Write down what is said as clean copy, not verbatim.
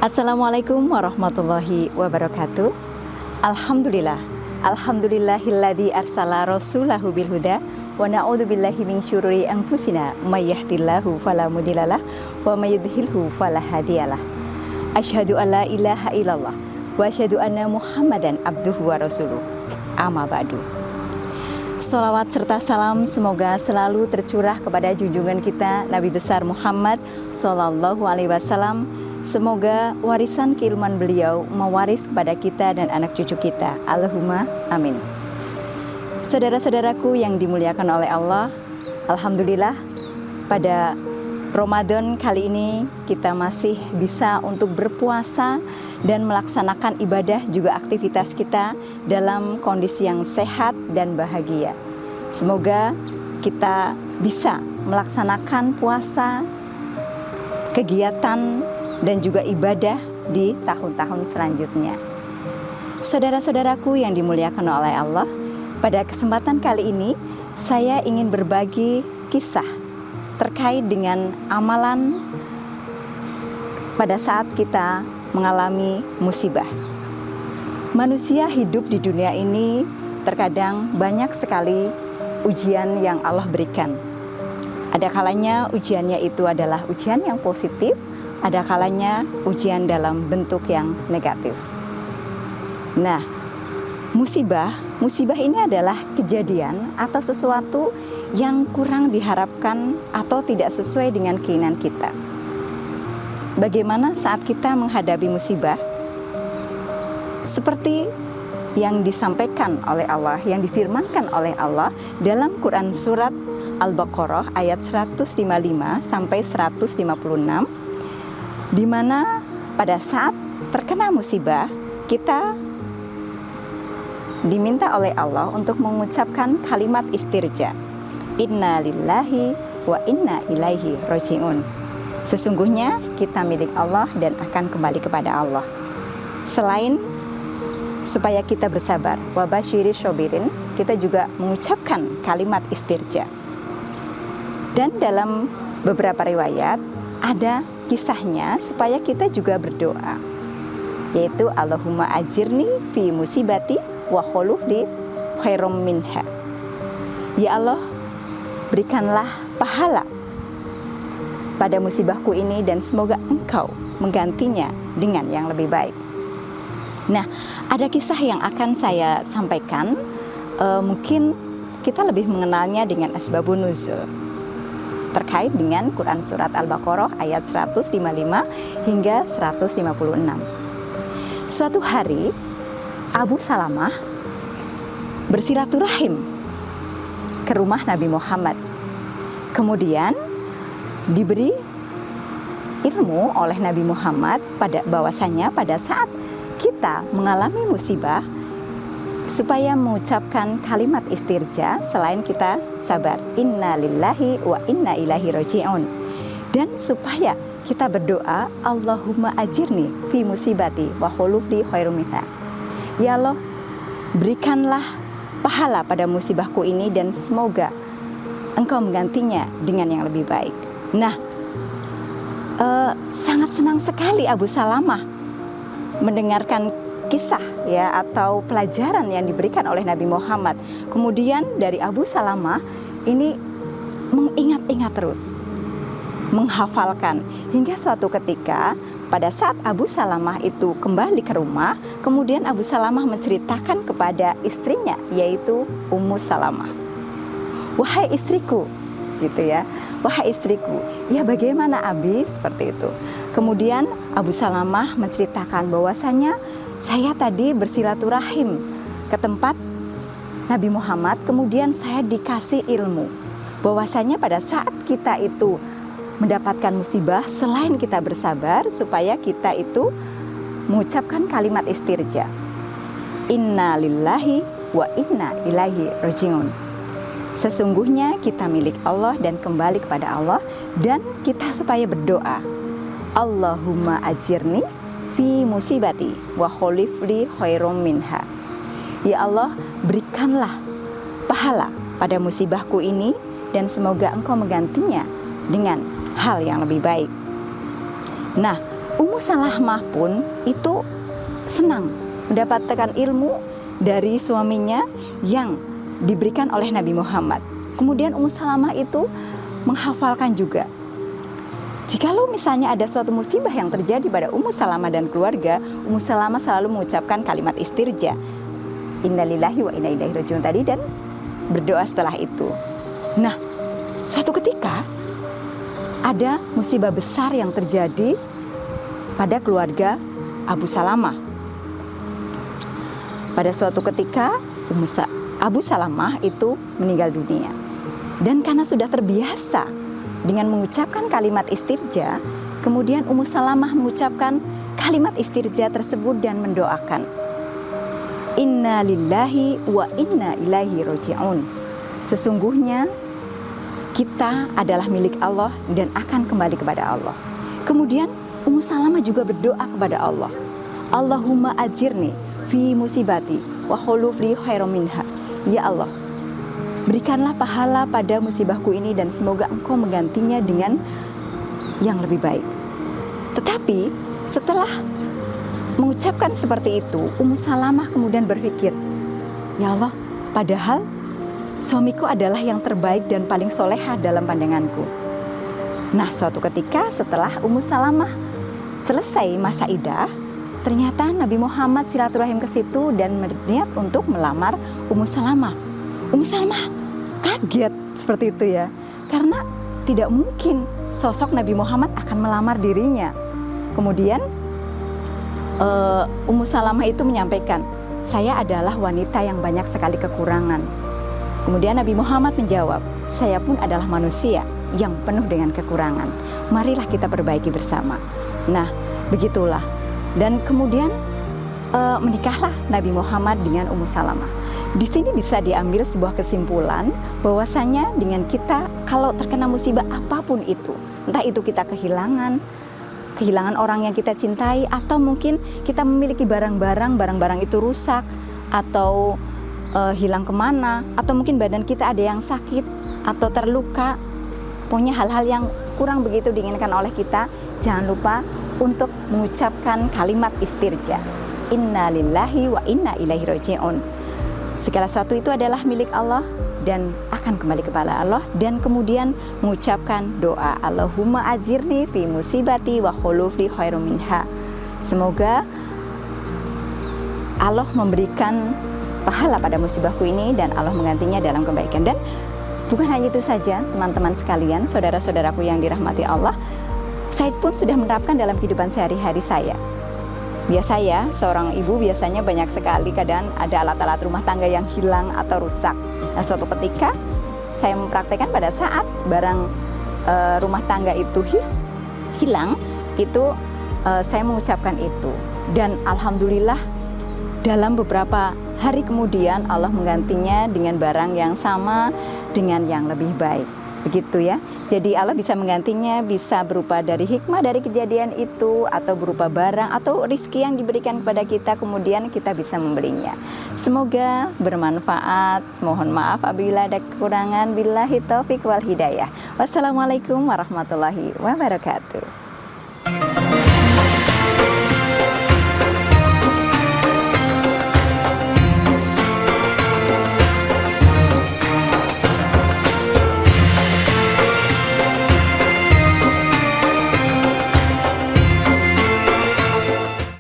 Assalamualaikum warahmatullahi wabarakatuh. Alhamdulillah. Alhamdulillahilladzi arsala rasulahu bil huda wa na'udzubillahi min syururi anfusina may yahdihillahu fala mudhillalah wa may yudhlilhu fala hadiyalah. Asyhadu an la ilaha illallah wa asyhadu anna Muhammadan abduhu wa rasuluh. Amma ba'du. Salawat serta salam semoga selalu tercurah kepada junjungan kita Nabi besar Muhammad sallallahu alaihi wasallam. Semoga warisan keilmuan beliau mewaris kepada kita dan anak cucu kita. Allahumma amin. Saudara-saudaraku yang dimuliakan oleh Allah, alhamdulillah pada Ramadan kali ini kita masih bisa untuk berpuasa dan melaksanakan ibadah juga aktivitas kita dalam kondisi yang sehat dan bahagia. Semoga kita bisa melaksanakan puasa, kegiatan dan juga ibadah di tahun-tahun selanjutnya. Saudara-saudaraku yang dimuliakan oleh Allah, pada kesempatan kali ini saya ingin berbagi kisah terkait dengan amalan pada saat kita mengalami musibah. Manusia hidup di dunia ini terkadang banyak sekali ujian yang Allah berikan. Ada kalanya ujiannya itu adalah ujian yang positif, ada kalanya ujian dalam bentuk yang negatif. Nah, musibah ini adalah kejadian atau sesuatu yang kurang diharapkan atau tidak sesuai dengan keinginan kita. Bagaimana saat kita menghadapi musibah? Seperti yang disampaikan oleh Allah, yang difirmankan oleh Allah dalam Quran surat Al-Baqarah ayat 155 sampai 156, di mana pada saat terkena musibah kita diminta oleh Allah untuk mengucapkan kalimat istirja. Inna lillahi wa inna ilaihi raji'un. Sesungguhnya kita milik Allah dan akan kembali kepada Allah. Selain supaya kita bersabar, wa basyiris syabirin, kita juga mengucapkan kalimat istirja. Dan dalam beberapa riwayat ada kisahnya supaya kita juga berdoa, yaitu Allahumma ajirni fi musibati wa khulufli khairum minha. Ya Allah, berikanlah pahala pada musibahku ini dan semoga Engkau menggantinya dengan yang lebih baik. Nah, ada kisah yang akan saya sampaikan, mungkin kita lebih mengenalnya dengan asbabun nuzul, terkait dengan Quran Surat Al-Baqarah ayat 155 hingga 156. Suatu hari Abu Salamah bersilaturahim ke rumah Nabi Muhammad. Kemudian diberi ilmu oleh Nabi Muhammad bahwasanya pada saat kita mengalami musibah, supaya mengucapkan kalimat istirja selain kita sabar, inna lillahi wa inna ilaihi raji'un, dan supaya kita berdoa Allahumma ajirni fi musibati wa khulufli khairum minha. Ya Allah, berikanlah pahala pada musibahku ini dan semoga Engkau menggantinya dengan yang lebih baik. Nah, sangat senang sekali Abu Salamah mendengarkan kisah ya atau pelajaran yang diberikan oleh Nabi Muhammad. Kemudian dari Abu Salamah ini mengingat-ingat terus, menghafalkan, hingga suatu ketika pada saat Abu Salamah itu kembali ke rumah, kemudian Abu Salamah menceritakan kepada istrinya, yaitu Ummu Salamah, wahai istriku, gitu ya, wahai istriku, ya bagaimana Abi, seperti itu. Kemudian Abu Salamah menceritakan bahwasanya saya tadi bersilaturahim ke tempat Nabi Muhammad, kemudian saya dikasih ilmu bahwasanya pada saat kita itu mendapatkan musibah, selain kita bersabar, supaya kita itu mengucapkan kalimat istirja, inna lillahi wa inna ilaihi raji'un. Sesungguhnya kita milik Allah dan kembali kepada Allah, dan kita supaya berdoa Allahumma ajirni fi musibati wa khulifli khairum minha. Ya Allah, berikanlah pahala pada musibahku ini dan semoga Engkau menggantinya dengan hal yang lebih baik. Nah, Ummu Salamah pun itu senang mendapatkan ilmu dari suaminya yang diberikan oleh Nabi Muhammad. Kemudian Ummu Salamah itu menghafalkan juga. Jikalau misalnya ada suatu musibah yang terjadi pada Ummu Salamah dan keluarga, Ummu Salamah selalu mengucapkan kalimat istirja, innalillahi wa inna ilaihi raji'un tadi, dan berdoa setelah itu. Nah, suatu ketika ada musibah besar yang terjadi pada keluarga Abu Salamah. Pada suatu ketika Abu Salamah itu meninggal dunia. Dan karena sudah terbiasa dengan mengucapkan kalimat istirja, kemudian Ummu Salamah mengucapkan kalimat istirja tersebut dan mendoakan, Inna lillahi wa inna ilaihi raji'un. Sesungguhnya kita adalah milik Allah dan akan kembali kepada Allah. Kemudian Ummu Salamah juga berdoa kepada Allah, Allahumma ajirni fi musibati wa khuluf li khairum minha. Ya Allah, berikanlah pahala pada musibahku ini dan semoga Engkau menggantinya dengan yang lebih baik. Tetapi setelah mengucapkan seperti itu, Ummu Salamah kemudian berpikir, ya Allah, padahal suamiku adalah yang terbaik dan paling solehah dalam pandanganku. Nah, suatu ketika setelah Ummu Salamah selesai masa iddah, ternyata Nabi Muhammad silaturahim ke situ dan berniat untuk melamar Ummu Salamah. Ummu Salamah kaget seperti itu ya, karena tidak mungkin sosok Nabi Muhammad akan melamar dirinya. Kemudian Ummu Salamah itu menyampaikan, saya adalah wanita yang banyak sekali kekurangan. Kemudian Nabi Muhammad menjawab, saya pun adalah manusia yang penuh dengan kekurangan. Marilah kita perbaiki bersama. Nah, begitulah. Dan kemudian menikahlah Nabi Muhammad dengan Ummu Salamah. Di sini bisa diambil sebuah kesimpulan bahwasanya dengan kita kalau terkena musibah apapun itu, entah itu kita kehilangan orang yang kita cintai, atau mungkin kita memiliki barang-barang itu rusak atau hilang kemana, atau mungkin badan kita ada yang sakit atau terluka, punya hal-hal yang kurang begitu diinginkan oleh kita, jangan lupa untuk mengucapkan kalimat istirja, inna lillahi wa inna ilaihi raji'un. Segala sesuatu itu adalah milik Allah dan akan kembali kepada Allah, dan kemudian mengucapkan doa, Allahumma ajirni fi musibati wa khuluf li khairum minha. Semoga Allah memberikan pahala pada musibahku ini dan Allah menggantinya dalam kebaikan. Dan bukan hanya itu saja, teman-teman sekalian, saudara-saudaraku yang dirahmati Allah, saya pun sudah menerapkan dalam kehidupan sehari-hari saya. Biasa ya, seorang ibu biasanya banyak sekali kadang ada alat-alat rumah tangga yang hilang atau rusak. Nah, suatu ketika saya mempraktekkan pada saat barang rumah tangga itu hilang, itu saya mengucapkan itu. Dan alhamdulillah dalam beberapa hari kemudian Allah menggantinya dengan barang yang sama dengan yang lebih baik. Begitu ya. Jadi Allah bisa menggantinya, bisa berupa dari hikmah dari kejadian itu, atau berupa barang atau rezeki yang diberikan kepada kita, kemudian kita bisa membelinya. Semoga bermanfaat. Mohon maaf apabila ada kekurangan. Billahi taufik wal hidayah. Wassalamualaikum warahmatullahi wabarakatuh.